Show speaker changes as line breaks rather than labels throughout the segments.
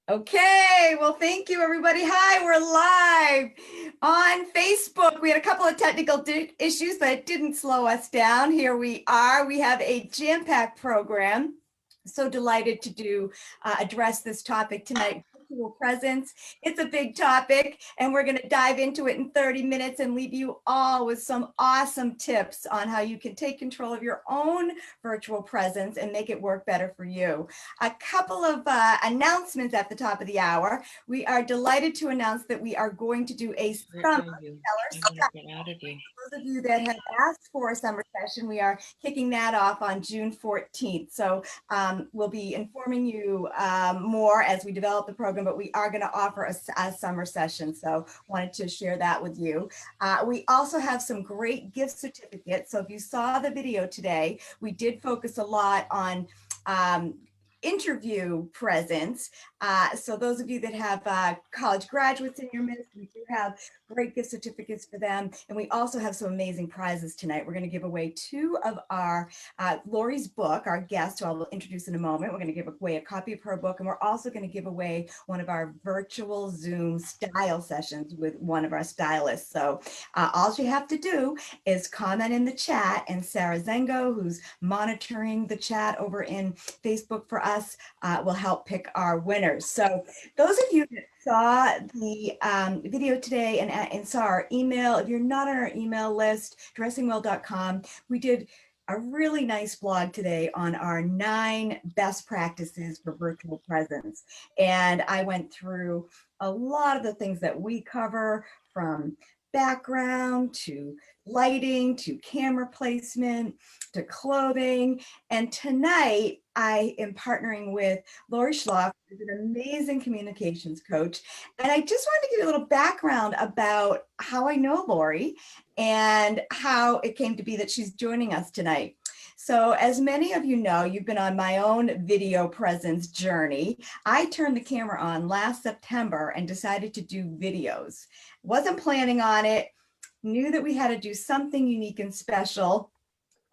Okay, well, thank you, everybody. Hi, we're live on Facebook. We had a couple of technical issues, but it didn't slow us down. Here we are. We have a jam-packed program. So delighted to address this topic tonight. Virtual presence. It's a big topic, and we're going to dive into it in 30 minutes and leave you all with some awesome tips on how you can take control of your own virtual presence and make it work better for you. A couple of announcements at the top of the hour. We are delighted to announce that we are going to do a summer those of you that have asked for a summer session, we are kicking that off on June 14th. So we'll be informing you more as we develop the program, but we are going to offer a summer session. So wanted to share that with you. We also have some great gift certificates. So if you saw the video today, we did focus a lot on interview presence. So those of you that have college graduates in your midst, we do have great gift certificates for them. And we also have some amazing prizes tonight. We're going to give away two of our, Laurie's book, our guest, who I'll introduce in a moment. We're going to give away a copy of her book. And we're also going to give away one of our virtual Zoom style sessions with one of our stylists. So all you have to do is comment in the chat, and Sarah Zengo, who's monitoring the chat over in Facebook for us, will help pick our winners. So those of you that saw the video today and saw our email, if you're not on our email list, dressingwell.com, we did a really nice blog today on our 9 best practices for virtual presence. And I went through a lot of the things that we cover, from background to lighting to camera placement to clothing. And tonight I am partnering with Laurie Schloff, who's an amazing communications coach. And I just wanted to give you a little background about how I know Laurie and how it came to be that she's joining us tonight. So as many of you know, you've been on my own video presence journey. I turned the camera on last September and decided to do videos. Wasn't planning on it, knew that we had to do something unique and special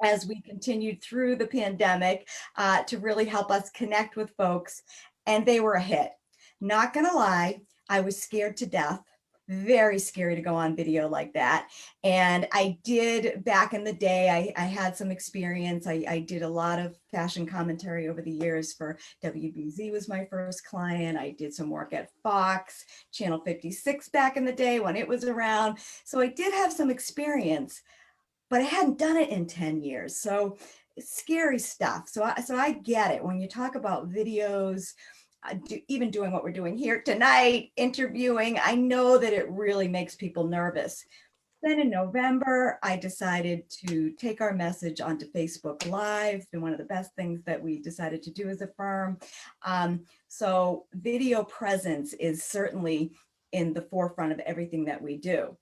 as we continued through the pandemic to really help us connect with folks, and they were a hit. Not gonna lie, I was scared to death. Very scary to go on video like that. And I did back in the day, I had some experience. I did a lot of fashion commentary over the years for WBZ was my first client. I did some work at Fox, Channel 56 back in the day when it was around. So I did have some experience, but I hadn't done it in 10 years. So it's scary stuff. So I get it. When you talk about videos, even doing what we're doing here tonight, interviewing, I know that it really makes people nervous. Then in November, I decided to take our message onto Facebook Live. It's been one of the best things that we decided to do as a firm. So video presence is certainly in the forefront of everything that we do.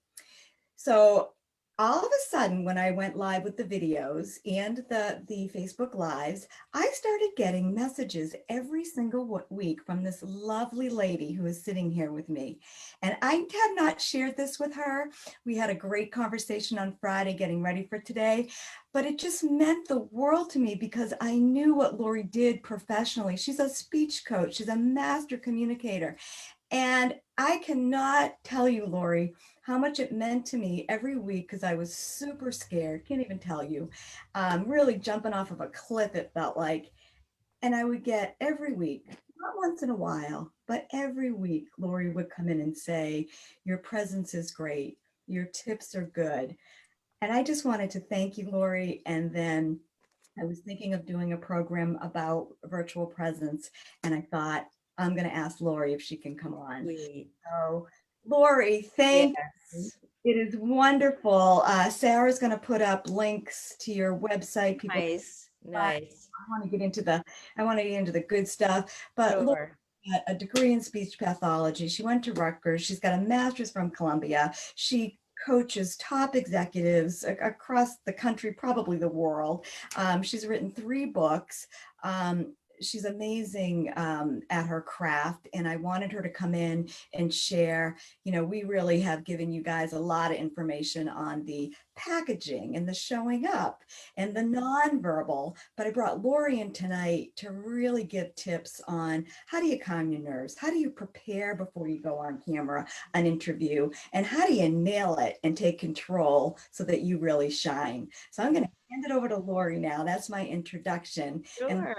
So all of a sudden, when I went live with the videos and the Facebook Lives, I started getting messages every single week from this lovely lady who is sitting here with me. And I had not shared this with her. We had a great conversation on Friday getting ready for today, but it just meant the world to me because I knew what Laurie did professionally. She's a speech coach. She's a master communicator. And I cannot tell you, Laurie, how much it meant to me every week, because I was super scared, can't even tell you, really jumping off of a cliff, it felt like. And I would get every week, not once in a while, but every week, Laurie would come in and say, your presence is great, your tips are good. And I just wanted to thank you, Laurie. And then I was thinking of doing a program about virtual presence, and I thought, I'm going to ask Laurie if she can come on.
Sweet.
So, Laurie, thank you. It is wonderful. Sarah's going to put up links to your website. People,
Nice.
I want to get into the good stuff. But Laurie
Sure.
got a degree in speech pathology. She went to Rutgers. She's got a master's from Columbia. She coaches top executives across the country, probably the world. She's written 3 books. she's amazing at her craft, and I wanted her to come in and share. We really have given you guys a lot of information on the packaging and the showing up and the nonverbal, but I brought Laurie in tonight to really give tips on how do you calm your nerves, how do you prepare before you go on camera, an interview, and how do you nail it and take control so that you really shine. So I'm going to hand it over to Laurie now. That's my introduction. And
Sure.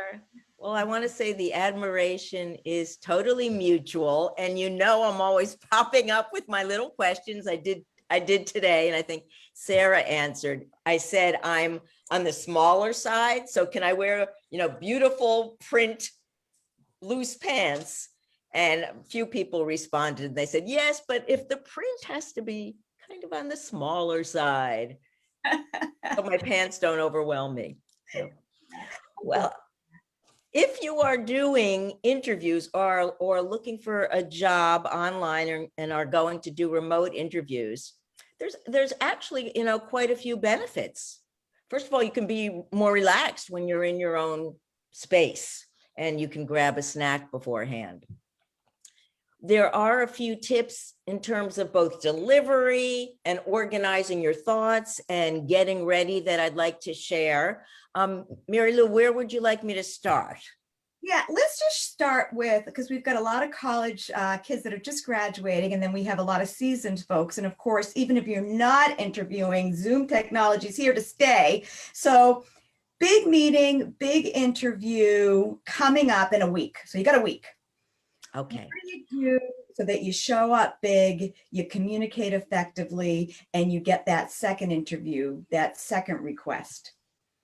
Well, I want to say the admiration is totally mutual. And I'm always popping up with my little questions. I did today, and I think Sarah answered. I said I'm on the smaller side. So can I wear, beautiful print loose pants? And a few people responded. They said, yes, but if the print has to be kind of on the smaller side, so my pants don't overwhelm me. So, well, if you are doing interviews or looking for a job online and are going to do remote interviews, there's actually, quite a few benefits. First of all, you can be more relaxed when you're in your own space and you can grab a snack beforehand. There are a few tips in terms of both delivery and organizing your thoughts and getting ready that I'd like to share. Mary Lou, where would you like me to start?
yeah, let's just start with, because we've got a lot of college kids that are just graduating, and then we have a lot of seasoned folks. And of course, even if you're not interviewing, Zoom technology is here to stay. So big meeting, big interview coming up in a week. So you got a week.
Okay.
What do you do so that you show up big, you communicate effectively, and you get that second interview, that second request?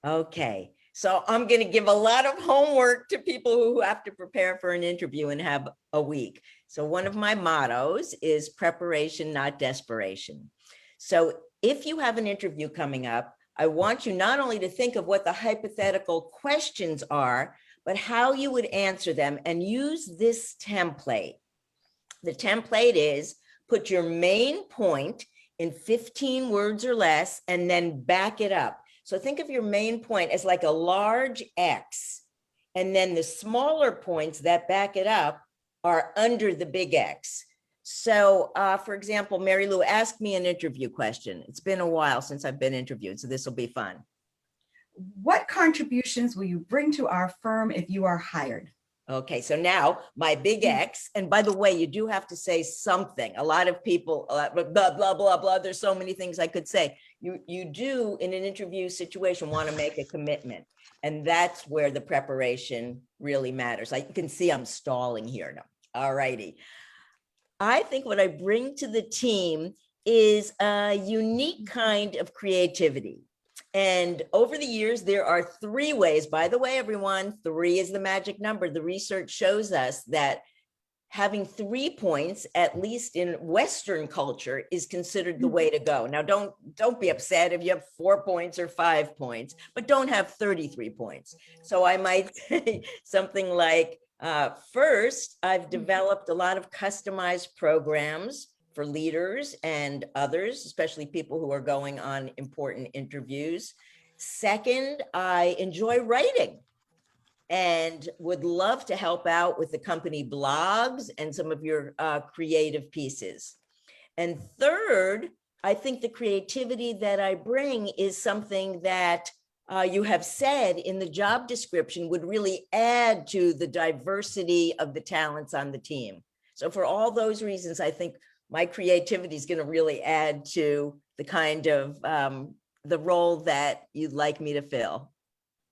Okay. So I'm going to give a lot of homework to people who have to prepare for an interview and have a week. So one of my mottos is preparation, not desperation. So if you have an interview coming up, I want you not only to think of what the hypothetical questions are, but how you would answer them, and use this template. The template is put your main point in 15 words or less, and then back it up. So think of your main point as like a large X, and then the smaller points that back it up are under the big X. So for example, Mary Lou, ask me an interview question. It's been a while since I've been interviewed, so this will be fun.
What contributions will you bring to our firm if you are hired?
Okay, so now my big X, and by the way, you do have to say something. A lot of people, blah, blah, blah, blah. There's so many things I could say. You do, in an interview situation, want to make a commitment. And that's where the preparation really matters. Like you can see I'm stalling here now. All righty. I think what I bring to the team is a unique kind of creativity. And over the years, there are 3 ways. By the way, everyone, 3 is the magic number. The research shows us that having 3 points, at least in Western culture, is considered the way to go. Now, don't be upset if you have 4 points or 5 points, but don't have 33 points. So I might say something like, first, I've developed a lot of customized programs for leaders and others, especially people who are going on important interviews. Second, I enjoy writing and would love to help out with the company blogs and some of your creative pieces. And third, I think the creativity that I bring is something that you have said in the job description would really add to the diversity of the talents on the team. So for all those reasons, I think my creativity is going to really add to the kind of the role that you'd like me to fill.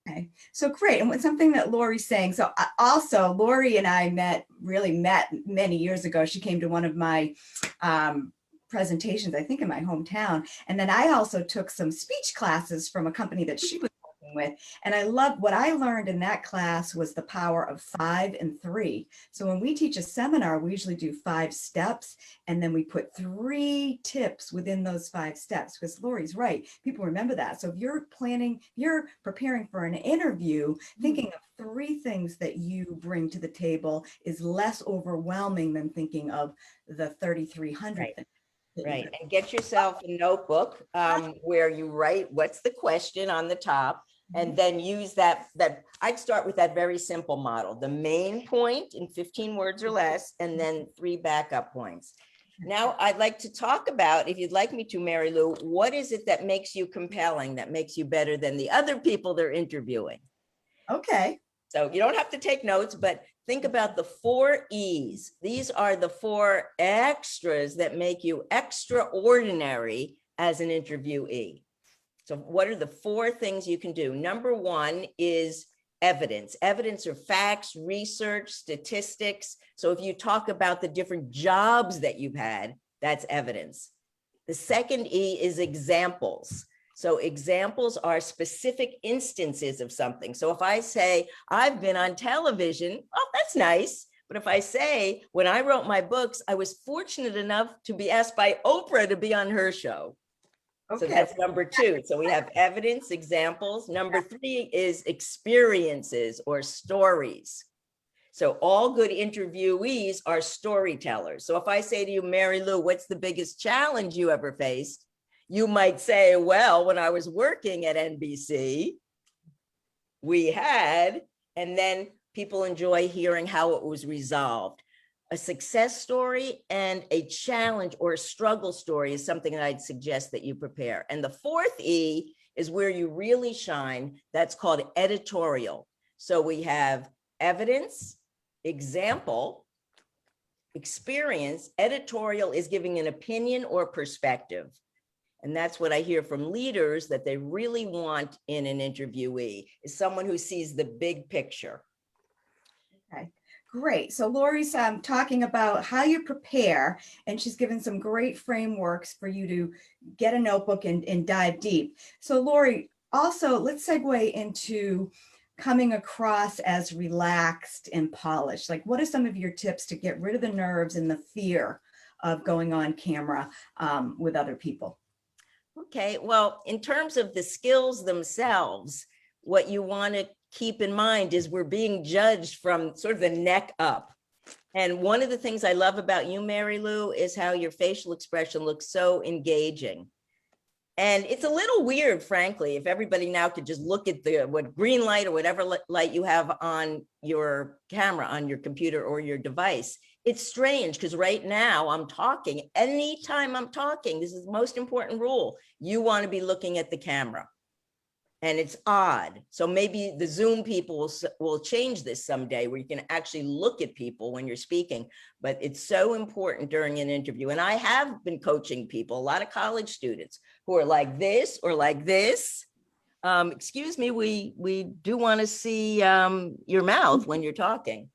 Okay, so great. And something that Laurie's saying, so also Laurie and I met many years ago. She came to one of my presentations, I think in my hometown. And then I also took some speech classes from a company that she was working with. And I loved what I learned in that class was the power of 5 and 3. So when we teach a seminar, we usually do 5 steps, and then we put 3 tips within those 5 steps, because Laurie's right. People remember that. So if you're preparing for an interview, thinking of 3 things that you bring to the table is less overwhelming than thinking of the 3,300
Right.
things.
Right. And get yourself a notebook where you write what's the question on the top. and then use that I'd start with that very simple model, the main point in 15 words or less, and then 3 backup points. Now I'd like to talk about, if you'd like me to, Mary Lou, what is it that makes you compelling, that makes you better than the other people they're interviewing?
Okay.
So you don't have to take notes, but think about the 4 E's. These are the 4 extras that make you extraordinary as an interviewee. So what are the 4 things you can do? Number 1 is evidence. Evidence are facts, research, statistics. So if you talk about the different jobs that you've had, that's evidence. The second E is examples. So examples are specific instances of something. So if I say, I've been on television, oh, that's nice. But if I say, when I wrote my books, I was fortunate enough to be asked by Oprah to be on her show. So
Okay.
that's number 2. So we have evidence, examples. Number 3 is experiences or stories. So all good interviewees are storytellers. So if I say to you, Mary Lou, what's the biggest challenge you ever faced? You might say, well, when I was working at NBC, we had, and then people enjoy hearing how it was resolved. A success story and a challenge or a struggle story is something that I'd suggest that you prepare. And the 4th E is where you really shine. That's called editorial. So we have evidence, example, experience. Editorial is giving an opinion or perspective. And that's what I hear from leaders that they really want in an interviewee, is someone who sees the big picture.
Okay, great. So Laurie's talking about how you prepare, and she's given some great frameworks for you to get a notebook and dive deep. So Laurie, also let's segue into coming across as relaxed and polished. Like, what are some of your tips to get rid of the nerves and the fear of going on camera with other people?
Okay, well, in terms of the skills themselves, what you want to keep in mind is we're being judged from sort of the neck up. And one of the things I love about you, Mary Lou, is how your facial expression looks so engaging. And it's a little weird, frankly, if everybody now could just look at the green light or whatever light you have on your camera, on your computer or your device. It's strange because right now I'm talking. Anytime I'm talking, this is the most important rule. You want to be looking at the camera. And it's odd. So maybe the Zoom people will change this someday where you can actually look at people when you're speaking. But it's so important during an interview. And I have been coaching people, a lot of college students who are like this or like this. Excuse me, we do want to see your mouth when you're talking.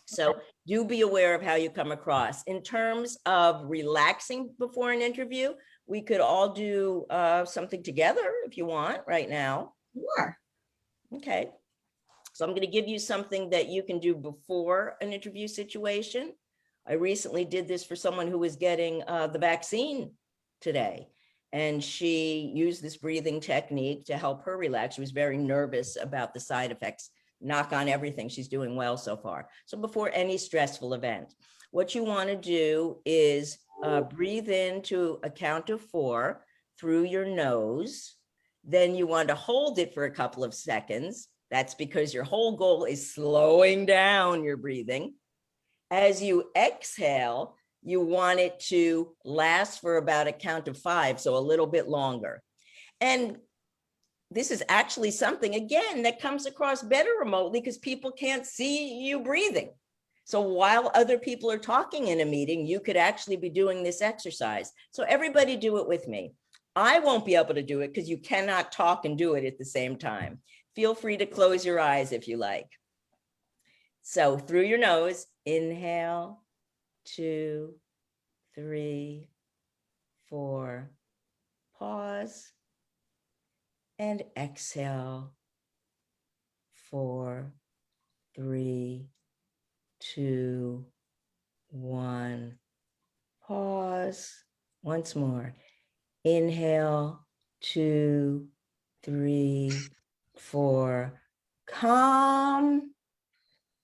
So do be aware of how you come across. In terms of relaxing before an interview, we could all do something together if you want right now.
Sure.
Okay. So I'm going to give you something that you can do before an interview situation. I recently did this for someone who was getting the vaccine today. And she used this breathing technique to help her relax. She was very nervous about the side effects. Knock on everything, she's doing well so far. So before any stressful event, what you want to do is breathe into a count of 4 through your nose. Then you want to hold it for a couple of seconds. That's because your whole goal is slowing down your breathing. As you exhale, you want it to last for about a count of 5, so a little bit longer. And this is actually something, again, that comes across better remotely because people can't see you breathing. So while other people are talking in a meeting, you could actually be doing this exercise. So everybody do it with me. I won't be able to do it because you cannot talk and do it at the same time. Feel free to close your eyes if you like. So through your nose, inhale, 2, 3, 4, pause, and exhale, 4, 3, 2, 1, pause. Once more, inhale, 2, 3, 4, calm,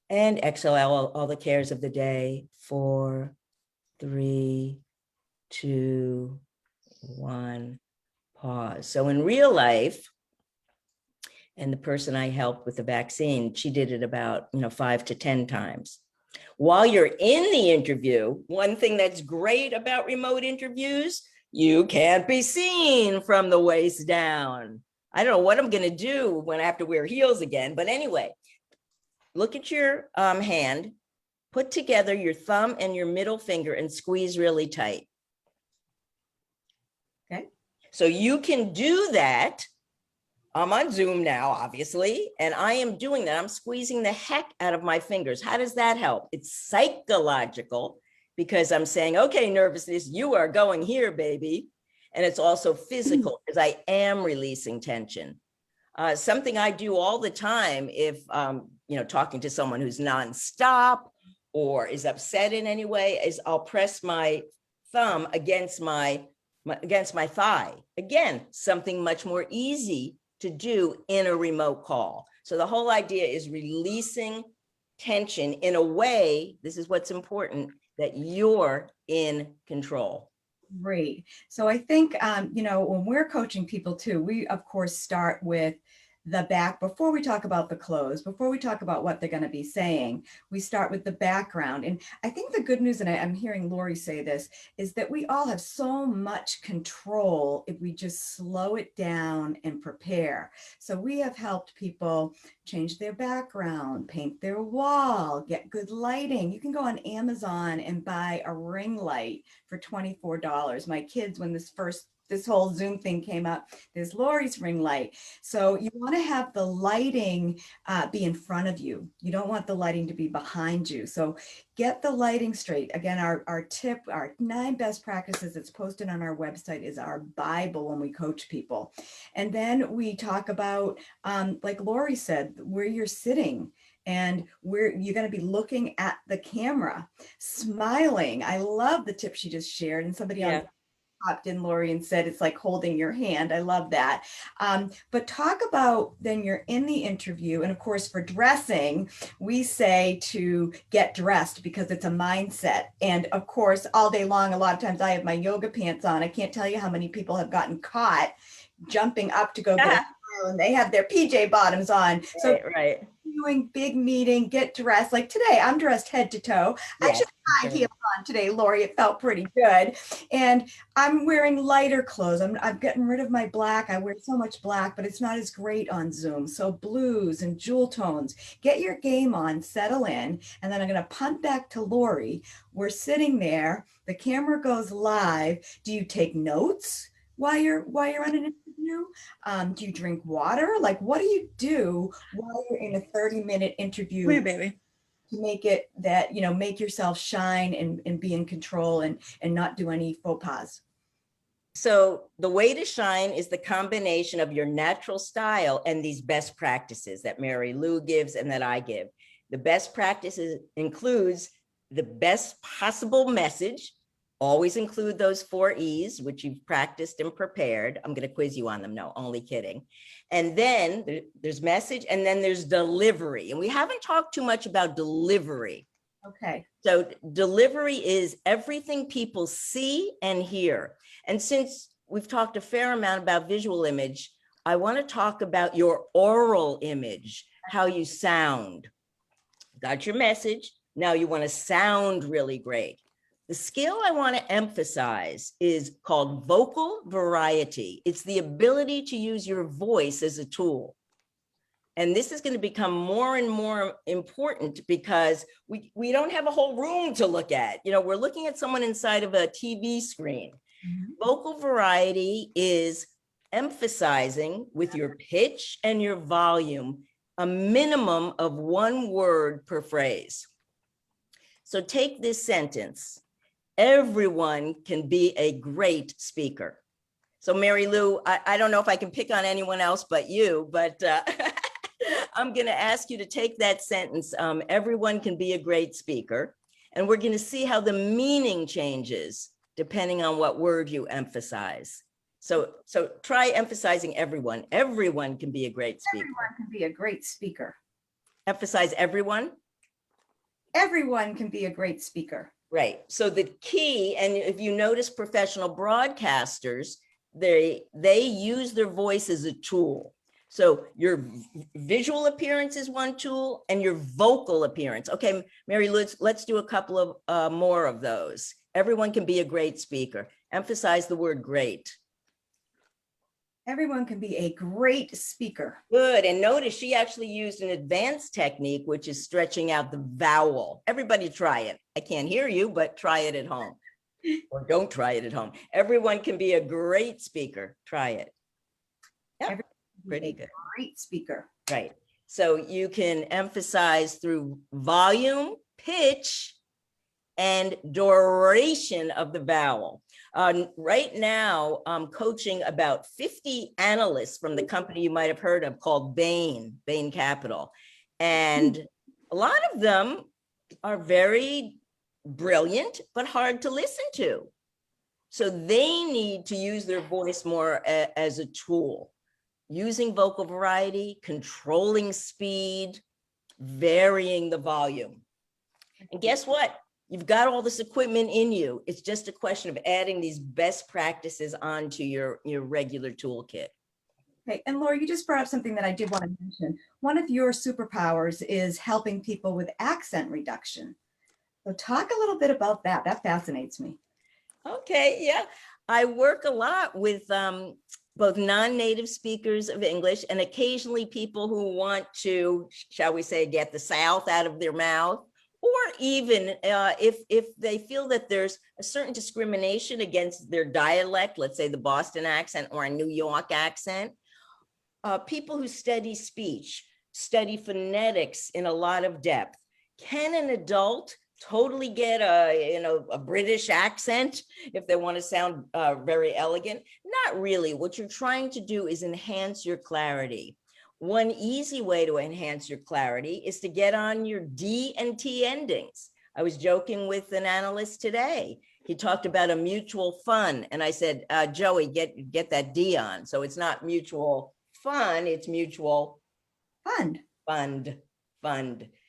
and exhale all the cares of the day, 4, 3, 2, 1, pause. So in real life, And the person I helped with the vaccine, she did it about, 5 to 10 times. While you're in the interview, one thing that's great about remote interviews, you can't be seen from the waist down. I don't know what I'm going to do when I have to wear heels again. But anyway, look at your hand, put together your thumb and your middle finger and squeeze really tight.
Okay.
So you can do that. I'm on Zoom now, obviously, and I am doing that. I'm squeezing the heck out of my fingers. How does that help? It's psychological because I'm saying, okay, nervousness, you are going here, baby. And it's also physical because I am releasing tension. Something I do all the time if, talking to someone who's nonstop or is upset in any way is I'll press my thumb against my thigh. Again, something much more easy to do in a remote call. So the whole idea is releasing tension in a way, this is what's important, that you're in control.
Great. So I think, when we're coaching people too, we of course start with the back before we talk about the close, before we talk about what they're going to be saying, we start with the background. And I think the good news, and I'm hearing Laurie say this, is that we all have so much control if we just slow it down and prepare. So we have helped people change their background, paint their wall, get good lighting. You can go on Amazon and buy a ring light for $24. My kids, when this whole Zoom thing came up, there's Laurie's ring light. So you want to have the lighting be in front of you. You don't want the lighting to be behind you. So get the lighting straight. Again, our tip, our 9 best practices that's posted on our website is our Bible when we coach people. And then we talk about, like Laurie said, where you're sitting. And you're going to be looking at the camera, smiling. I love the tip she just shared. And somebody else popped in, Laurie, and said it's like holding your hand. I love that. But talk about then you're in the interview. And of course, for dressing, we say to get dressed because it's a mindset. And of course, all day long, a lot of times I have my yoga pants on. I can't tell you how many people have gotten caught jumping up to go get a smile and they have their PJ bottoms on. So
right.
Doing big meeting, get dressed. Like today, I'm dressed head to toe. I actually had high heels on today, Laurie. It felt pretty good. And I'm wearing lighter clothes. I'm getting rid of my black. I wear so much black, but it's not as great on Zoom. So blues and jewel tones. Get your game on, settle in, and then I'm going to punt back to Laurie. We're sitting there. The camera goes live. Do you take notes while you're on an interview? Do you drink water? Like, what do you do while you're in a 30-minute interview
baby.
to make it that, make yourself shine and be in control and not do any faux pas?
So the way to shine is the combination of your natural style and these best practices that Mary Lou gives and that I give. The best practices includes the best possible message. Always include those 4 E's, which you've practiced and prepared. I'm going to quiz you on them. No, only kidding. And then there's message, and then there's delivery. And we haven't talked too much about delivery.
Okay.
So delivery is everything people see and hear. And since we've talked a fair amount about visual image, I want to talk about your oral image, how you sound. Got your message. Now you want to sound really great. The skill I want to emphasize is called vocal variety. It's the ability to use your voice as a tool. And this is going to become more and more important because we don't have a whole room to look at. We're looking at someone inside of a TV screen. Mm-hmm. Vocal variety is emphasizing with your pitch and your volume a minimum of 1 word per phrase. So take this sentence. Everyone can be a great speaker. So Mary Lou, I don't know if I can pick on anyone else but you, but I'm going to ask you to take that sentence, everyone can be a great speaker, and we're going to see how the meaning changes depending on what word you emphasize. So try emphasizing everyone. Everyone can be a great speaker.
Everyone can be a great speaker.
Emphasize everyone.
Everyone can be a great speaker.
Right. So the key, and if you notice professional broadcasters, they use their voice as a tool. So your visual appearance is one tool and your vocal appearance. Okay, Mary, let's do a couple of more of those. Everyone can be a great speaker. Emphasize the word great.
Everyone can be a great speaker.
Good. And notice she actually used an advanced technique, which is stretching out the vowel. Everybody try it. I can't hear you, but try it at home. Or don't try it at home. Everyone can be a great speaker. Try it. Yeah, pretty good.
Great speaker.
Right. So you can emphasize through volume, pitch, and duration of the vowel. Right now, I'm coaching about 50 analysts from the company you might have heard of called Bain Capital. And a lot of them are very brilliant, but hard to listen to. So they need to use their voice more as a tool, using vocal variety, controlling speed, varying the volume. And guess what? You've got all this equipment in you. It's just a question of adding these best practices onto your regular toolkit.
Okay, and Laurie, you just brought up something that I did want to mention. One of your superpowers is helping people with accent reduction. So talk a little bit about that. That fascinates me.
Okay, yeah. I work a lot with both non-native speakers of English and occasionally people who want to, shall we say, get the South out of their mouth. Or even if they feel that there's a certain discrimination against their dialect, let's say the Boston accent or a New York accent, people who study speech, study phonetics in a lot of depth. Can an adult totally get a British accent if they want to sound very elegant? Not really. What you're trying to do is enhance your clarity. One easy way to enhance your clarity is to get on your D and T endings. I was joking with an analyst today. He talked about a mutual fund. And I said, Joey, get that D on. So it's not mutual fun, it's mutual
Fund.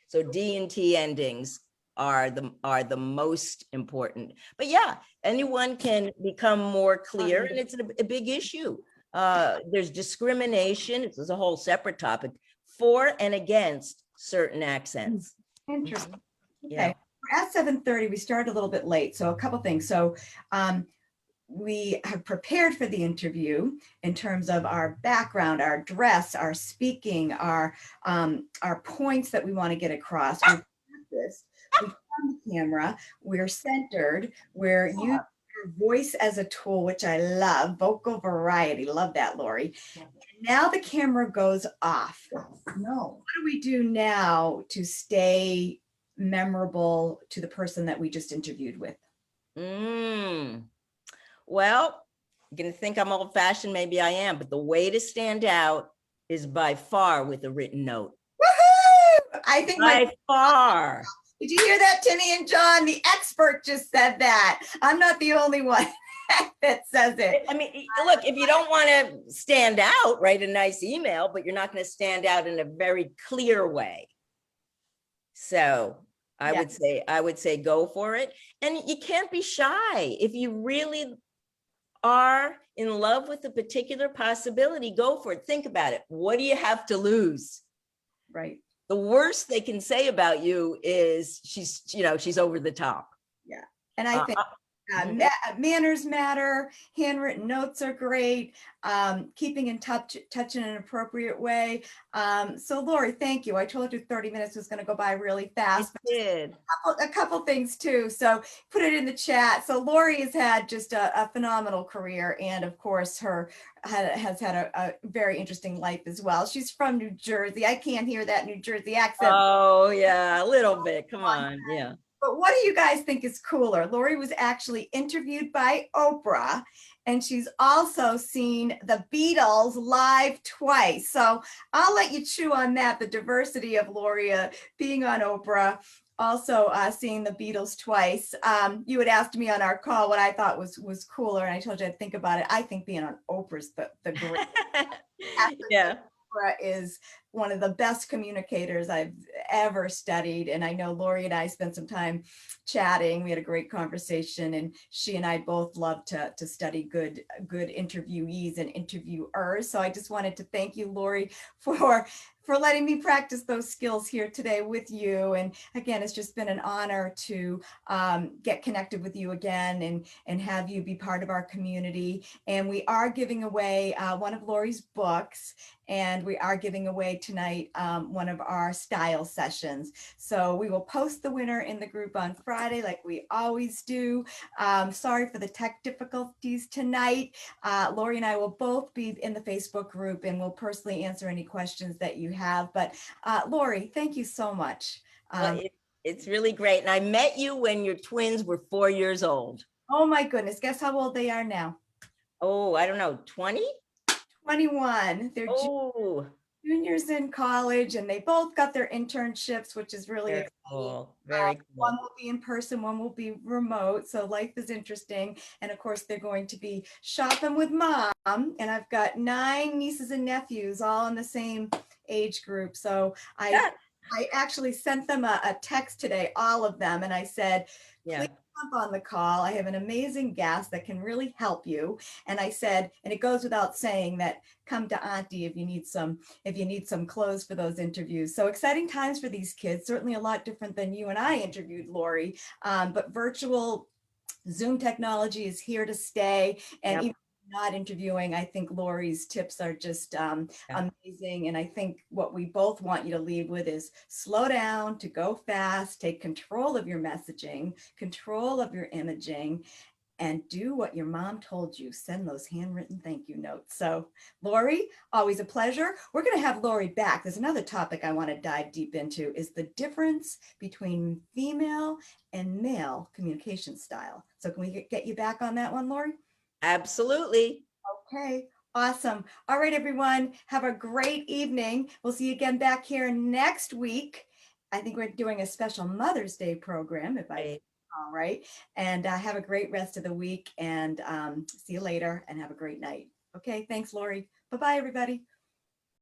So D and T endings are the most important. But yeah, anyone can become more clear, and it's a big issue. There's discrimination. It's a whole separate topic for and against certain accents.
Interesting. Okay.
Yeah.
We're at 7:30. We started a little bit late. So a couple things. So we have prepared for the interview in terms of our background, our dress, our speaking, our points that we want to get across. We practiced. We found the camera. We're centered. We're using your voice as a tool, which I love. Vocal variety. Love that, Laurie. Now the camera goes off. No. What do we do now to stay memorable to the person that we just interviewed with?
Well, you're going to think I'm old fashioned. Maybe I am, but the way to stand out is by far with a written note.
Woohoo! I think
by far.
Did you hear that, Timmy and John? The expert just said that. I'm not the only one that says it.
I mean, look, if you don't want to stand out, write a nice email, but you're not going to stand out in a very clear way. So I would say go for it. And you can't be shy. If you really are in love with a particular possibility, go for it. Think about it. What do you have to lose?
Right.
The worst they can say about you is she's over the top.
Yeah. And I think manners matter. Handwritten notes are great. Keeping in touch in an appropriate way. So Laurie, thank you. I told you 30 minutes was going to go by really fast.
It did.
A couple things too. So put it in the chat. So Laurie has had just a phenomenal career, and of course has had a very interesting life as well. She's from New Jersey. I can't hear that New Jersey accent.
Oh yeah, a little bit. Come on. Yeah.
But what do you guys think is cooler? Laurie was actually interviewed by Oprah, and she's also seen the Beatles live twice. So I'll let you chew on that, the diversity of Laurie being on Oprah, also seeing the Beatles twice. You had asked me on our call what I thought was cooler, and I told you I'd think about it. I think being on Oprah's the great.
Yeah.
Oprah is one of the best communicators I've ever studied. And I know Laurie and I spent some time chatting. We had a great conversation, and she and I both love to study good interviewees and interviewers. So I just wanted to thank you, Laurie, for letting me practice those skills here today with you. And again, it's just been an honor to get connected with you again and have you be part of our community. And we are giving away one of Laurie's books, and we are giving away tonight one of our style sessions. So we will post the winner in the group on Friday, like we always do. Sorry for the tech difficulties tonight. Laurie and I will both be in the Facebook group, and we'll personally answer any questions that you have. But Laurie, thank you so much.
Well, it's really great. And I met you when your twins were 4 years old.
Oh my goodness, guess how old they are now?
Oh, I don't know, 20?
21. They're
Oh,
juniors in college, and they both got their internships, which is really
very
exciting.
cool. Very
One
cool.
will be in person, one will be remote. So life is interesting. And of course, they're going to be shopping with mom. And I've got 9 nieces and nephews, all in the same age group. So
Yeah.
I actually sent them a text today, all of them, and I said,
Yeah.
please jump on the call. I have an amazing guest that can really help you. And I said, and it goes without saying that come to Auntie if you need some clothes for those interviews. So exciting times for these kids, certainly a lot different than you and I interviewed, Laurie. But virtual Zoom technology is here to stay. And
Yep.
even not interviewing, I think Laurie's tips are just
Yeah.
amazing. And I think what we both want you to leave with is slow down, to go fast, take control of your messaging, control of your imaging, and do what your mom told you. Send those handwritten thank you notes. So, Laurie, always a pleasure. We're going to have Laurie back. There's another topic I want to dive deep into is the difference between female and male communication style. So, can we get you back on that one, Laurie?
Absolutely.
Okay, awesome. All right, everyone, have a great evening. We'll see you again back here next week. I think we're doing a special Mother's Day program, if I
Right.
all right. And have a great rest of the week, and see you later, and have a great night. Okay, thanks, Laurie. Bye-bye, everybody.